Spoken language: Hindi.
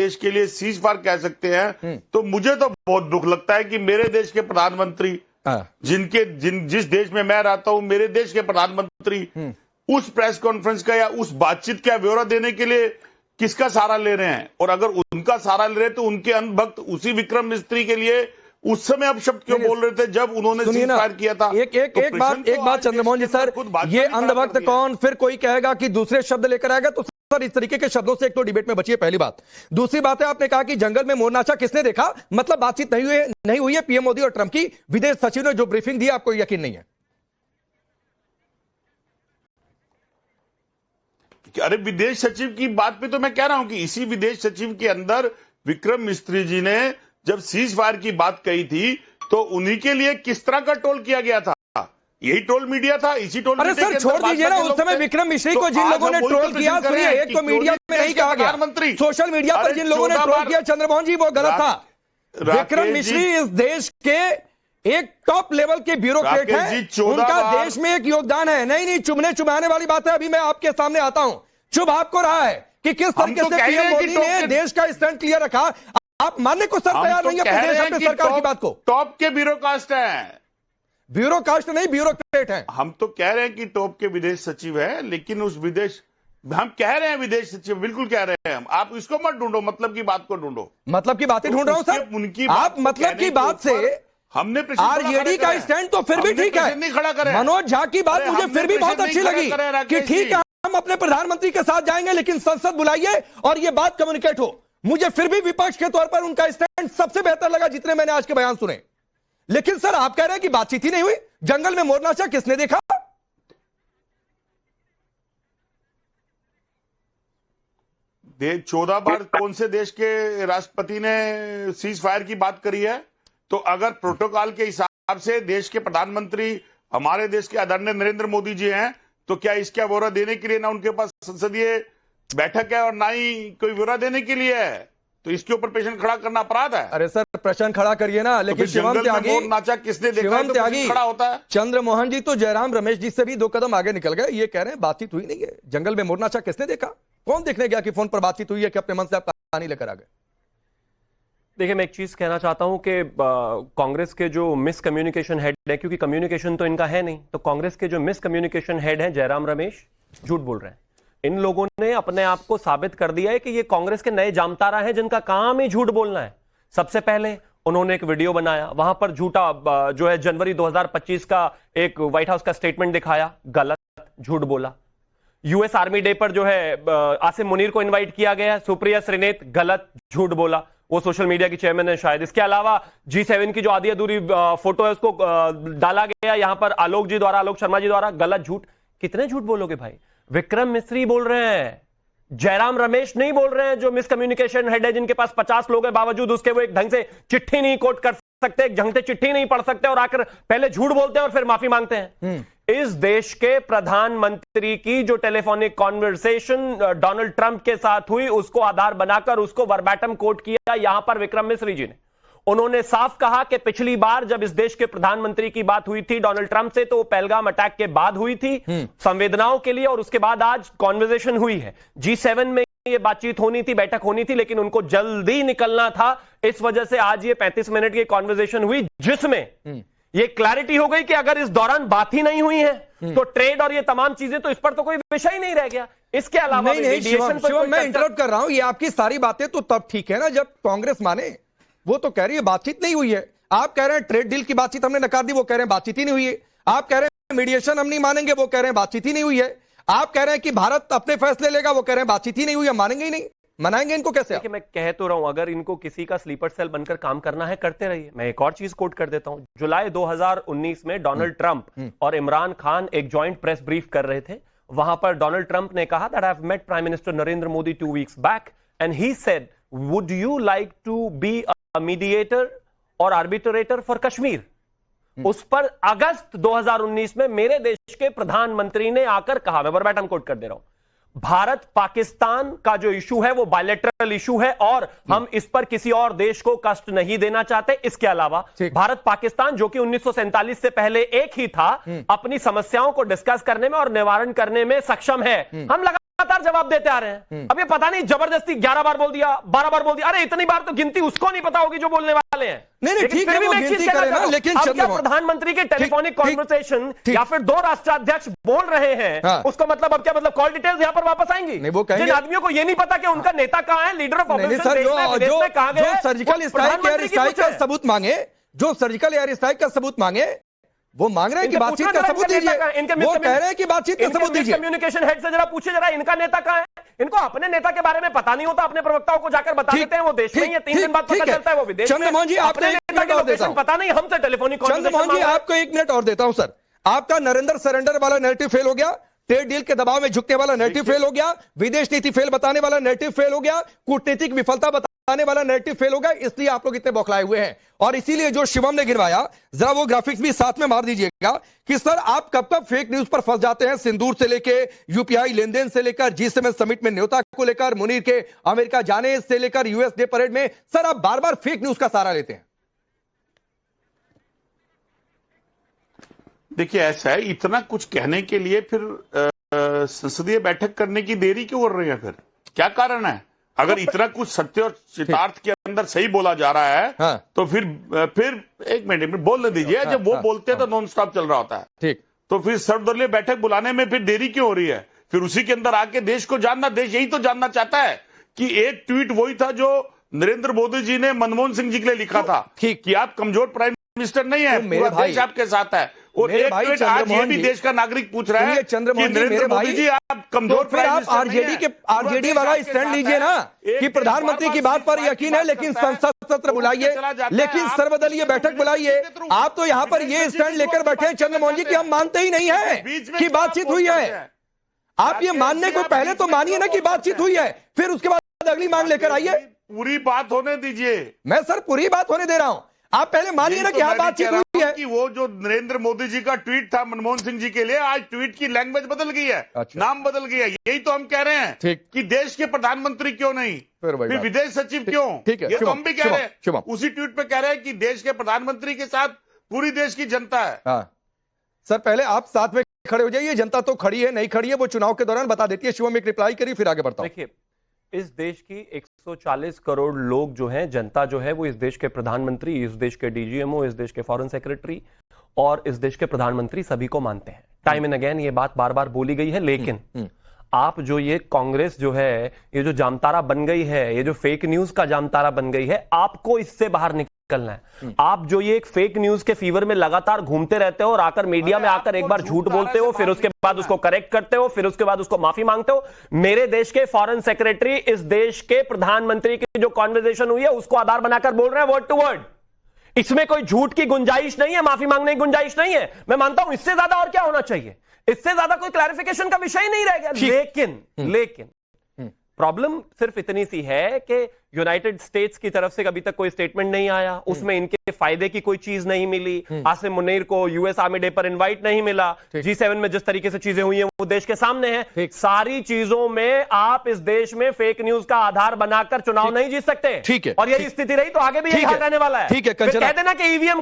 देश के लिए सीज फायर कह सकते हैं, तो मुझे तो बहुत दुख लगता है कि मेरे देश के प्रधानमंत्री जिस देश में मैं रहता हूं, मेरे देश के प्रधानमंत्री उस प्रेस कॉन्फ्रेंस का या उस बातचीत का ब्यौरा देने के लिए किसका सहारा ले रहे हैं। और अगर उनका सहारा ले रहे हैं तो उनके अंधभक्त उसी विक्रम मिस्त्री के लिए उस समय अब शब्द क्यों बोल रहे थे जब उन्होंने सीज फायर किया था। एक बात चंद्रमोहन जी सर, ये अंधभक्त कौन, फिर कोई कहेगा कि दूसरे शब्द लेकर आएगा, तो सर इस तरीके के शब्दों से एक तो डिबेट में बची है, पहली बात। दूसरी बात है, आपने कहा कि जंगल में मोर नाचा किसने देखा, मतलब बातचीत नहीं हुई है पीएम मोदी और ट्रंप की। विदेश सचिव ने जो ब्रीफिंग दी आपको यकीन नहीं है? अरे विदेश सचिव की बात पे तो मैं कह रहा हूं कि इसी विदेश सचिव के अंदर विक्रम मिस्त्री जी ने जब सीज फायर की बात कही थी तो उन्हीं के लिए किस तरह का टोल किया गया था, यही टोल मीडिया था, इसी टोल मीडिया। अरे सर छोड़ दीजिए ना, उस समय विक्रम मिश्री को जिन लोगों ने ट्रोल किया, सुनिए, एक तो मीडिया में नहीं कहा गया, सोशल मीडिया पर जिन लोगों ने ट्रोल किया चंद्रमोहन जी, वो गलत था। विक्रम मिश्री इस देश के एक टॉप लेवल के ब्यूरोक्रेट हैं, उनका देश में एक योगदान है। नहीं, चुभने चुभाने वाली बात है, अभी मैं आपके सामने आता हूं। चुभ आपको रहा है कि किस तरीके से पीएम मोदी ने देश का स्टैंड क्लियर रखा। आप मानने को सर तैयार नहीं है प्रदेश अपने सरकार की बात को। टॉप के ब्यूरोकास्ट हैं, ब्यूरोकास्ट नहीं ब्यूरोक्रेट हैं। हम तो कह रहे हैं कि टॉप के विदेश सचिव है, लेकिन उस विदेश, हम कह रहे हैं विदेश सचिव, बिल्कुल कह रहे हैं हम। आप इसको मत ढूंढो, मतलब की बात को ढूंढो। मतलब की बातें ढूंढ रहा हूं सर, उनकी आप मतलब की बात से हमने आरजेडी का स्टैंड तो फिर भी ठीक है, नहीं खड़ा करें। मनोज झा की बात मुझे फिर भी बहुत अच्छी लगी कि ठीक है हम अपने प्रधानमंत्री के साथ जाएंगे, लेकिन संसद बुलाइए और ये बात कम्युनिकेट हो। मुझे फिर भी विपक्ष के तौर पर उनका स्टैंड सबसे बेहतर लगा जितने मैंने आज के बयान सुने। लेकिन सर आप कह रहे हैं कि बातचीत ही नहीं हुई, जंगल में मोर नाचा किसने देखा? 14 बार कौन से देश के राष्ट्रपति ने सीज फायर की बात करी है? तो अगर प्रोटोकॉल के हिसाब से देश के प्रधानमंत्री हमारे देश के आदरणीय नरेंद्र मोदी जी हैं, तो क्या इसका ब्यौरा देने के लिए ना उनके पास संसदीय बैठक है और ना ही कोई ब्यौरा देने के लिए है? तो इसके ऊपर प्रश्न खड़ा करना अपराध है। अरे सर प्रश्न खड़ा करिए ना, लेकिन शिवम त्यागी, नाचा किसने देखा है तो खड़ा होता है। चंद्रमोहन जी तो जयराम रमेश जी से भी 2 कदम आगे निकल गए, ये कह रहे हैं बातचीत हुई नहीं है। जंगल में मोर नाचा किसने देखा? कौन देखने गया कि फोन पर बातचीत हुई है कि अपने मन से आप कहानी लेकर आ गए? देखिए मैं एक चीज कहना चाहता हूं कि कांग्रेस के जो मिस कम्युनिकेशन हेड है, क्योंकि कम्युनिकेशन तो इनका है नहीं, तो कांग्रेस के जो मिस कम्युनिकेशन हेड है जयराम रमेश झूठ बोल रहे हैं। इन लोगों ने अपने आप को साबित कर दिया है कि ये कांग्रेस के नए जामतारा हैं जिनका काम ही झूठ बोलना है। सबसे पहले उन्होंने एक वीडियो बनाया, वहां पर झूठा जो है जनवरी 2025 का एक व्हाइट हाउस का स्टेटमेंट दिखाया, गलत झूठ बोला। यूएस आर्मी डे पर जो है आसिम मुनीर को इन्वाइट किया गया, सुप्रिया श्रीनेत, गलत झूठ बोला, वो सोशल मीडिया की चेयरमैन है शायद। इसके अलावा G7 की जो आधी अधूरी फोटो है उसको डाला गया यहां पर आलोक जी द्वारा, आलोक शर्मा जी द्वारा, गलत झूठ। कितने झूठ बोलोगे भाई? विक्रम मिस्री बोल रहे हैं, जयराम रमेश नहीं बोल रहे हैं, जो मिस कम्युनिकेशन हेड है, जिनके पास 50 लोग हैं, बावजूद उसके वो एक ढंग से चिट्ठी नहीं कोट कर सकते, एक ढंग से चिट्ठी नहीं पढ़ सकते, और आकर पहले झूठ बोलते हैं और फिर माफी मांगते हैं। इस देश के प्रधानमंत्री की जो टेलीफोनिक कॉन्वर्सेशन डोनाल्ड ट्रंप के साथ हुई, उसको आधार बनाकर उसको वर्बैटम कोट किया यहां पर विक्रम मिस्री जी ने। उन्होंने साफ कहा कि पिछली बार जब इस देश के प्रधानमंत्री की बात हुई थी डोनाल्ड ट्रंप से, तो वो पहलगाम अटैक के बाद हुई थी संवेदनाओं के लिए, और उसके बाद आज कॉन्वर्सेशन हुई है। G7 में ये बातचीत होनी थी, बैठक होनी थी, लेकिन उनको जल्दी निकलना था, इस वजह से आज ये 35 मिनट की कॉन्वर्सेशन हुई, जिसमें ये क्लैरिटी हो गई कि अगर इस दौरान बात ही नहीं हुई है तो ट्रेड और ये तमाम चीजें, तो इस पर तो कोई विषय ही नहीं रह गया। इसके अलावा शिवम मैं इंटरप्ट कर रहा हूं, ये आपकी सारी बातें तो तब ठीक है ना जब कांग्रेस माने, वो तो कह रही है बातचीत नहीं हुई है। आप कह रहे हैं ट्रेड डील की बातचीत हमने नकार दी, वो कह रहे हैं बातचीत ही नहीं हुई है। आप कह रहे हैं मीडिएशन हम नहीं मानेंगे, वो कह रहे हैं बातचीत ही नहीं हुई है। आप कह रहे हैं कि भारत अपने फैसले लेगा, वो कह रहे हैं बातचीत ही नहीं हुई है, मानेंगे ही नहीं। मनाएंगे इनको कैसे? देखिए मैं कह तो रहा हूं, अगर इनको किसी का स्लीपर सेल बनकर काम करना है करते रहिए। मैं एक और चीज कोट कर देता हूं, जुलाई 2019 में डोनाल्ड ट्रंप और इमरान खान एक जॉइंट प्रेस ब्रीफ कर रहे थे। वहां पर डोनाल्ड ट्रंप ने कहा that I have met prime minister Narendra Modi 2 weeks back and he said would you like to be a mediator और आर्बिट्रेटर फॉर कश्मीर। उस पर अगस्त 2019 में मेरे देश के प्रधानमंत्री ने आकर कहा, मैं वर्बैटम कोट कर दे रहा हूं, भारत पाकिस्तान का जो इशू है वो बायलैटरल इशू है और हम इस पर किसी और देश को कष्ट नहीं देना चाहते। इसके अलावा भारत पाकिस्तान जो कि 1947 से पहले एक ही था, अपनी समस्याओं को डिस्कस करने में और निवारण करने में सक्षम है। हम लगातार बार जवाब देते आ रहे हैं। अब ये पता नहीं जबरदस्ती 11 बार बोल दिया, 12 बार बोल दिया, अरे इतनी बार तो गिनती उसको नहीं पता होगी जो बोलने वाले हैं। नहीं ठीक है, वो गिनती करे ना, लेकिन प्रधानमंत्री के टेलीफोनिक कॉन्वर्सेशन या फिर दो राष्ट्राध्यक्ष बोल रहे हैं, उसका मतलब अब क्या मतलब कॉल डिटेल्स यहां पर वापस आएंगी? जिन आदमियों को ये नहीं पता कि उनका नेता कहां है, लीडर ऑफ ऑपोजिशन कहां गए, सर्जिकल स्ट्राइक का सबूत मांगे, जो सर्जिकल एयर स्ट्राइक का सबूत मांगे, वो मांग रहे हैं कि बातचीत का सबूत दीजिए। वो कह रहे हैं कि बातचीत का सबूत दीजिए। कम्युनिकेशन हेड से जरा पूछिए जरा इनका नेता कहां है। इनको अपने नेता के बारे में पता नहीं होता, अपने प्रवक्ताओं को जाकर बता देते हैं वो देश में ही है, 3 दिन बाद पता चलता है वो विदेश में। चंद्रमोहन जी आपको एक मिनट और देता हूं, पता नहीं हमसे टेलीफोनिक चंद्रमोहन जी आपको 1 मिनट और देता हूं सर। आपका नरेंद्र सरेंडर वाला नैरेटिव फेल हो गया, ट्रेड डील के दबाव में झुकने वाला नैरेटिव फेल हो गया, विदेश नीति फेल बताने वाला नैरेटिव फेल हो गया, कूटनीतिक विफलता बताने वाला नैरेटिव फेल हो गया, इसलिए आप लोग इतने बौखलाए हुए हैं। और इसीलिए जो शिवम ने गिरवाया, जरा वो ग्राफिक्स भी साथ में मार दीजिएगा कि सर आप कब कब फेक न्यूज पर फंस जाते हैं, सिंदूर से लेके यूपीआई लेनदेन से लेकर G7 समिट में न्योता को लेकर, मुनीर के अमेरिका जाने से लेकर यूएस डे परेड में, सर आप बार बार फेक न्यूज का सहारा लेते हैं। देखिए ऐसा है, इतना कुछ कहने के लिए फिर संसदीय बैठक करने की देरी क्यों कर रही है? फिर क्या कारण है? अगर इतना कुछ सत्य और सिद्धार्थ के अंदर सही बोला जा रहा है, तो फिर 1 मिनट बोलने दीजिए। जब वो बोलते हैं तो नॉन स्टॉप चल रहा होता है, ठीक, तो फिर सर्वदलीय बैठक बुलाने में फिर देरी क्यों हो रही है? फिर उसी के अंदर आके देश को जानना, देश यही तो जानना चाहता है कि एक ट्वीट वही था जो नरेंद्र मोदी जी ने मनमोहन सिंह जी के लिए लिखा था कि आप कमजोर प्राइम मिनिस्टर नहीं है, पूरा देश आपके साथ है। और एक ट्वीट आज ये भी देश का नागरिक पूछ रहा है चंद्रमोहन जी, मेरे भाई जी आप कमजोर, फिर आप आरजेडी वाला स्टैंड लीजिए ना कि प्रधानमंत्री की बात पर यकीन है लेकिन संसद सत्र बुलाइए, लेकिन सर्वदलीय बैठक बुलाइए। आप तो यहाँ पर ये स्टैंड लेकर बैठे हैं चंद्रमोहन जी कि हम मानते ही नहीं है कि बातचीत हुई है। आप ये मानने को पहले तो मानिए ना कि बातचीत हुई है, फिर उसके बाद अगली मांग लेकर आइए। पूरी बात होने दीजिए। मैं सर पूरी बात होने दे रहा हूं, आप पहले मानिए ना कि हाँ बातचीत हुई है। कि वो जो नरेंद्र मोदी जी का ट्वीट था मनमोहन सिंह जी के लिए, आज ट्वीट की लैंग्वेज बदल गई है, नाम बदल गया। यही तो हम कह रहे हैं कि देश के प्रधानमंत्री क्यों नहीं, फिर विदेश सचिव क्यों? ये तो हम भी कह रहे हैं, उसी ट्वीट पे कह रहे हैं कि देश के प्रधानमंत्री के साथ पूरी देश की जनता है। सर पहले आप साथ में खड़े हो जाइए, जनता तो खड़ी है नहीं खड़ी है वो चुनाव के दौरान बता देती है। शिवम एक रिप्लाई करिए फिर आगे बढ़ता हूं। देखिए इस देश की 140 करोड़ लोग जो हैं, जनता जो है वो इस देश के प्रधानमंत्री, इस देश के डीजीएमओ, इस देश के फॉरेन सेक्रेटरी और इस देश के प्रधानमंत्री सभी को मानते हैं। टाइम एंड अगेन ये बात बार बार बोली गई है, लेकिन आप जो ये कांग्रेस जो है, ये जो जामतारा बन गई है, ये जो फेक न्यूज का जामतारा बन गई है, आपको इससे बाहर निकलना है। आप जो ये एक फेक न्यूज के फीवर में लगातार घूमते रहते हो और आकर मीडिया में आकर एक बार झूठ बोलते हो, फिर उसके बाद उसको करेक्ट करते हो, फिर उसके बाद उसको माफी मांगते हो। मेरे देश के फॉरेन सेक्रेटरी इस देश के प्रधानमंत्री की जो कॉन्वर्सेशन हुई है उसको आधार बनाकर बोल रहे हैं वर्ड टू वर्ड। इसमें कोई झूठ की गुंजाइश नहीं है, माफी मांगने की गुंजाइश नहीं है। मैं मानता हूं इससे ज्यादा और क्या होना चाहिए, इससे ज्यादा कोई क्लैरिफिकेशन का विषय नहीं रह गया। लेकिन प्रॉब्लम सिर्फ इतनी सी है कि यूनाइटेड स्टेट्स की तरफ से अभी तक कोई स्टेटमेंट नहीं आया, उसमें इनके फायदे की कोई चीज नहीं मिली। आसिम मुनीर को यूएस आर्मी डे पर इनवाइट नहीं मिला। G7 में जिस तरीके से चीजें हुई हैं वो देश के सामने है। सारी चीजों में आप इस देश में फेक न्यूज का आधार बनाकर चुनाव नहीं जीत सकते। ठीक है, और यही स्थिति रही तो आगे भी यही हाल रहने वाला है। ठीक है, कह देना कि ईवीएम